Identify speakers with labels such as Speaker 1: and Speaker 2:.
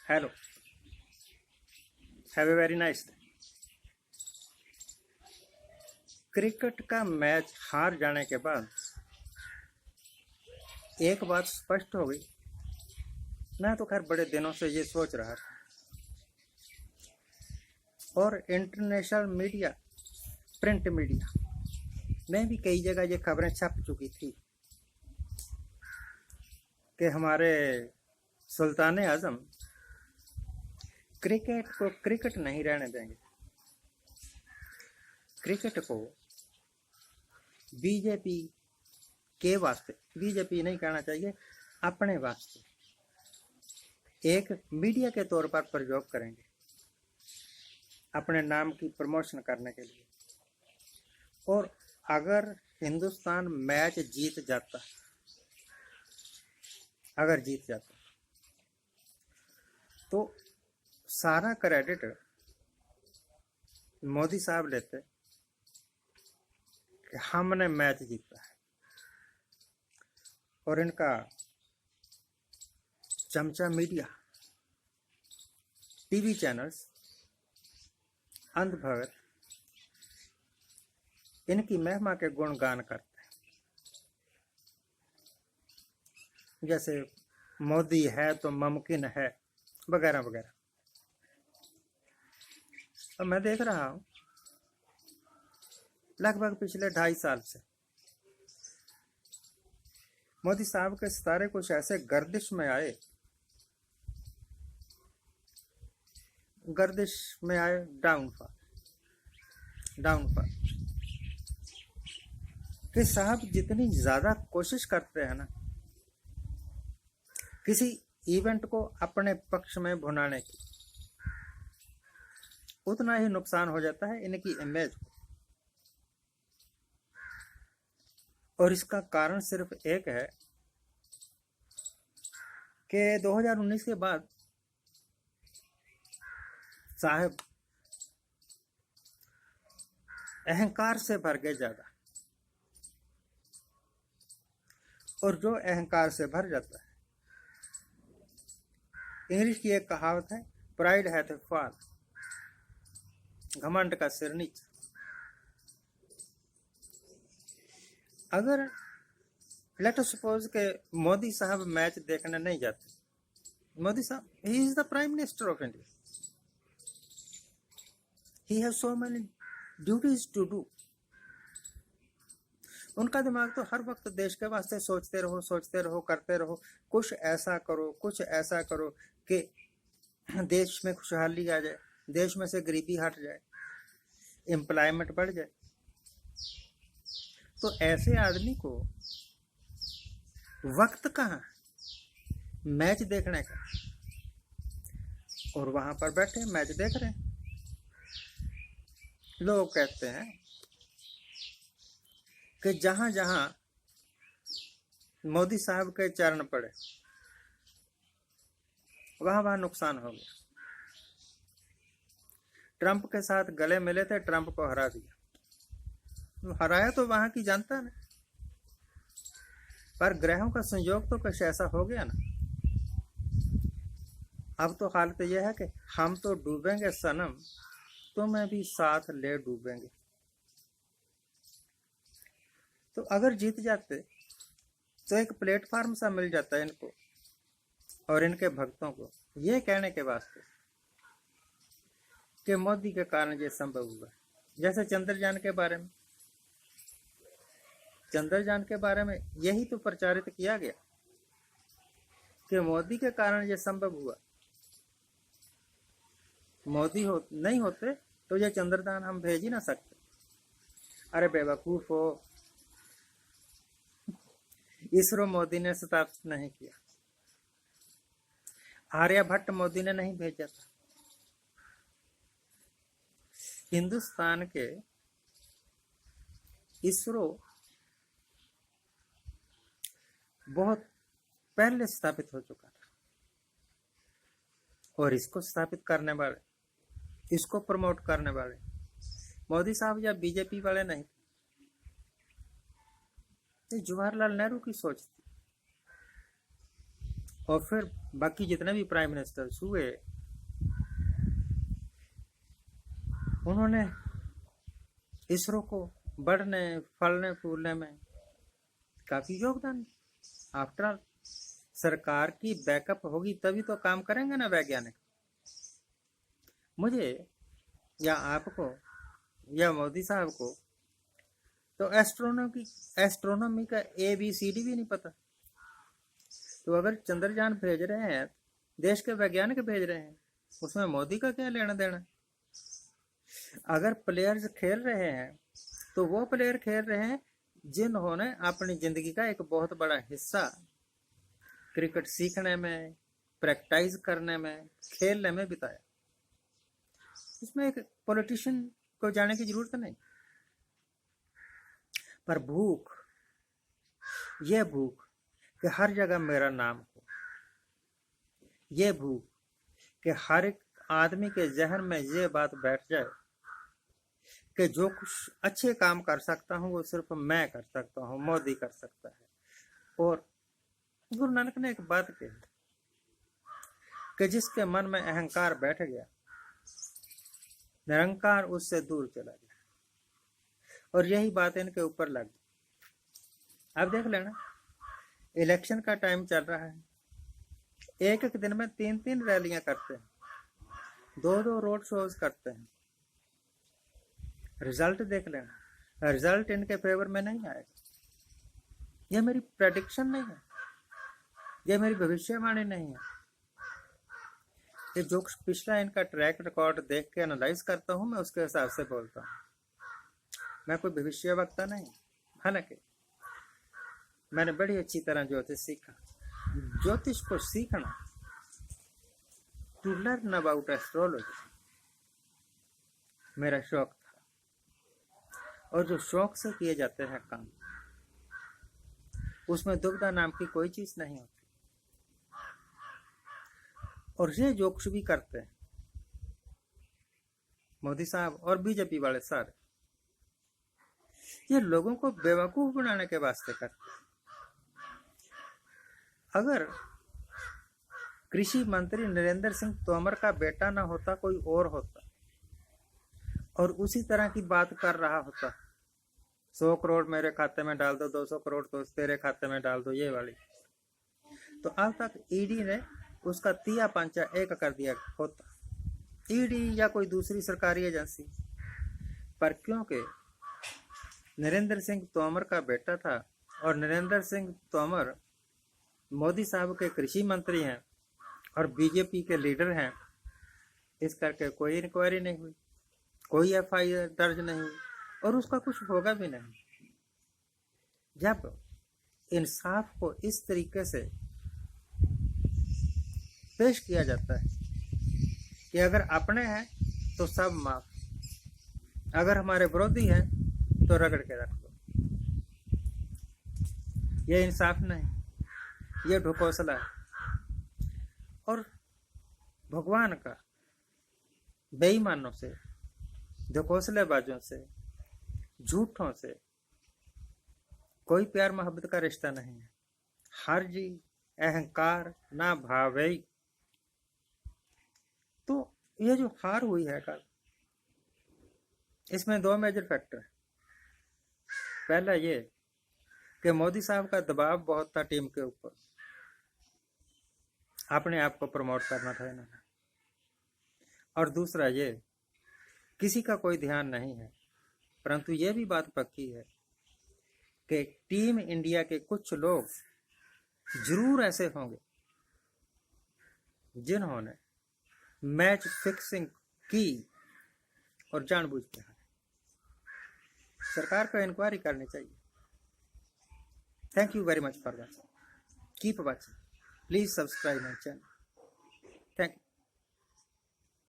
Speaker 1: Hello, have a very nice day. Cricket का match हार जाने के बाद एक बात स्पष्ट हो गई। मैं तो खैर बड़े दिनों से ये सोच रहा था, और इंटरनेशनल मीडिया, प्रिंट मीडिया में भी कई जगह ये खबरें छप चुकी थी कि हमारे सुल्तान आजम क्रिकेट को क्रिकेट नहीं रहने देंगे। क्रिकेट को बीजेपी के वास्ते, बीजेपी नहीं कहना चाहिए, अपने वास्ते एक मीडिया के तौर पर प्रयोग करेंगे, अपने नाम की प्रमोशन करने के लिए। और अगर हिंदुस्तान मैच जीत जाता, अगर जीत जाता तो सारा क्रेडिट मोदी साहब लेते कि हमने मैच जीता है, और इनका चमचा मीडिया, टीवी चैनल्स, अंधभक्त इनकी महिमा के गुणगान करते हैं, जैसे मोदी है तो मुमकिन है वगैरह वगैरह। और मैं देख रहा हूं लगभग पिछले 2.5 साल से मोदी साहब के सितारे कुछ ऐसे गर्दिश में आए डाउनफॉल कि साहब जितनी ज्यादा कोशिश करते हैं ना किसी इवेंट को अपने पक्ष में भुनाने की, उतना ही नुकसान हो जाता है इनकी इमेज को। और इसका कारण सिर्फ एक है कि 2019 के बाद साहब अहंकार से भर गए ज्यादा, और जो अहंकार से भर जाता है, इंग्लिश की एक कहावत है, प्राइड हैथ ए फॉल, घमंड का सिर नीचा। अगर लेट अस सपोज के मोदी साहब मैच देखने नहीं जाते, मोदी साहब he is the prime minister of India, he have so many duties to do. उनका दिमाग तो हर वक्त देश के वास्ते सोचते रहो, करते रहो, कुछ ऐसा करो कि देश में खुशहाली आ जाए, देश में से गरीबी हट जाए, एम्प्लॉयमेंट बढ़ जाए। तो ऐसे आदमी को वक्त कहाँ मैच देखने का, और वहां पर बैठे मैच देख रहे हैं। लोग कहते हैं कि जहां जहां मोदी साहब के चरण पड़े वहां वहां नुकसान हो गया। ट्रंप के साथ गले मिले थे, ट्रंप को हरा दिया। हराया तो वहां की जनता ने, पर ग्रहों का संयोग तो कुछ ऐसा हो गया ना। अब तो हालत यह है कि हम तो डूबेंगे सनम, तुम्हें भी साथ ले डूबेंगे। तो अगर जीत जाते तो एक प्लेटफॉर्म सा मिल जाता है इनको और इनके भक्तों को, ये कहने के वास्ते कि मोदी के कारण ये संभव हुआ। जैसे चंद्रयान के बारे में यही तो प्रचारित किया गया कि मोदी के कारण ये संभव हुआ। मोदी नहीं होते तो ये चंद्रयान हम भेज ही ना सकते। अरे बेवकूफ हो, इसरो मोदी ने स्थापित नहीं किया, आर्यभट्ट मोदी ने नहीं भेजा था। हिंदुस्तान के इसरो बहुत पहले स्थापित हो चुका था, और इसको स्थापित करने वाले, इसको प्रमोट करने वाले मोदी साहब या बीजेपी वाले नहीं, जवाहरलाल नेहरू की सोच थी। और फिर बाकी जितने भी प्राइम मिनिस्टर्स हुए उन्होंने इसरो को बढ़ने फलने फूलने में काफी योगदान। आफ्टर ऑल सरकार की बैकअप होगी तभी तो काम करेंगे ना वैज्ञानिक। मुझे या आपको या मोदी साहब को तो एस्ट्रोनॉमी का ABCD भी नहीं पता। तो अगर चंद्रयान भेज रहे हैं, देश के वैज्ञानिक भेज रहे हैं, उसमें मोदी का क्या लेना देना। अगर प्लेयर्स खेल रहे हैं तो वो प्लेयर खेल रहे हैं जिन्होंने अपनी जिंदगी का एक बहुत बड़ा हिस्सा क्रिकेट सीखने में, प्रैक्टिस करने में, खेलने में बिताया। इसमें एक पॉलिटिशियन को जाने की जरूरत नहीं। पर भूख, ये भूख कि हर जगह मेरा नाम हो, ये भूख कि हर एक आदमी के जहन में ये बात बैठ जाए कि जो कुछ अच्छे काम कर सकता हूँ वो सिर्फ मैं कर सकता हूँ, मोदी कर सकता है। और गुरु नानक ने एक बात कही कि जिसके मन में अहंकार बैठ गया, निरंकार उससे दूर चला गया। और यही बात इनके ऊपर लग गई। अब देख लेना, इलेक्शन का टाइम चल रहा है, एक एक दिन में 3-3 रैलियां करते हैं, 2-2 रोड शोज करते हैं। रिजल्ट देख लेना, रिजल्ट इनके फेवर में नहीं आएगा। यह मेरी प्रेडिक्शन नहीं है, यह मेरी भविष्यवाणी नहीं है। ये जो पिछला इनका ट्रैक रिकॉर्ड देख के एनालाइज करता हूं, मैं उसके हिसाब से बोलता हूं। मैं कोई भविष्य वक्ता नहीं। हालांकि मैंने बड़ी अच्छी तरह ज्योतिष सीखा। ज्योतिष को सीखना, टू लर्न अबाउट एस्ट्रोलॉजी, मेरा शौक था। और जो शौक से किए जाते हैं काम, उसमें दुविधा नाम की कोई चीज नहीं होती। और ये जो कुछ भी करते हैं मोदी साहब और बीजेपी वाले सारे, ये लोगों को बेवकूफ बनाने के वास्ते करते हैं। अगर कृषि मंत्री नरेंद्र सिंह तोमर का बेटा ना होता, कोई और होता, और उसी तरह की बात कर रहा होता, 100 करोड़ मेरे खाते में डाल दो, 200 करोड़ तो तेरे खाते में डाल दो, ये वाली, तो अब तक ईडी ने उसका तिया पंचा एक कर दिया होता, ईडी या कोई दूसरी सरकारी एजेंसी। पर क्योंकि नरेंद्र सिंह तोमर का बेटा था और नरेंद्र सिंह तोमर मोदी साहब के कृषि मंत्री हैं और बीजेपी के लीडर हैं, इस करके कोई इंक्वायरी नहीं हुई, कोई FIR दर्ज नहीं हुई, और उसका कुछ होगा भी नहीं। जब इंसाफ को इस तरीके से पेश किया जाता है कि अगर अपने हैं तो सब माफ, अगर हमारे विरोधी हैं तो रगड़ के रख दो, ये इंसाफ नहीं, ये ढकोसला है। और भगवान का बेईमानों से, ढकोसलेबाजों से, झूठों से कोई प्यार मोहब्बत का रिश्ता नहीं है। हर जी अहंकार ना भावे। तो ये जो हार हुई है कल, इसमें 2 मेजर फैक्टर है। पहला ये कि मोदी साहब का दबाव बहुत था टीम के ऊपर, अपने आप को प्रमोट करना था इन्होंने। और दूसरा ये, किसी का कोई ध्यान नहीं है, परंतु ये भी बात पक्की है कि टीम इंडिया के कुछ लोग जरूर ऐसे होंगे जिन्होंने मैच फिक्सिंग की और जानबूझ के हारे। सरकार को इंक्वायरी करनी चाहिए। Thank you very much for watching. Keep watching. Please subscribe my channel.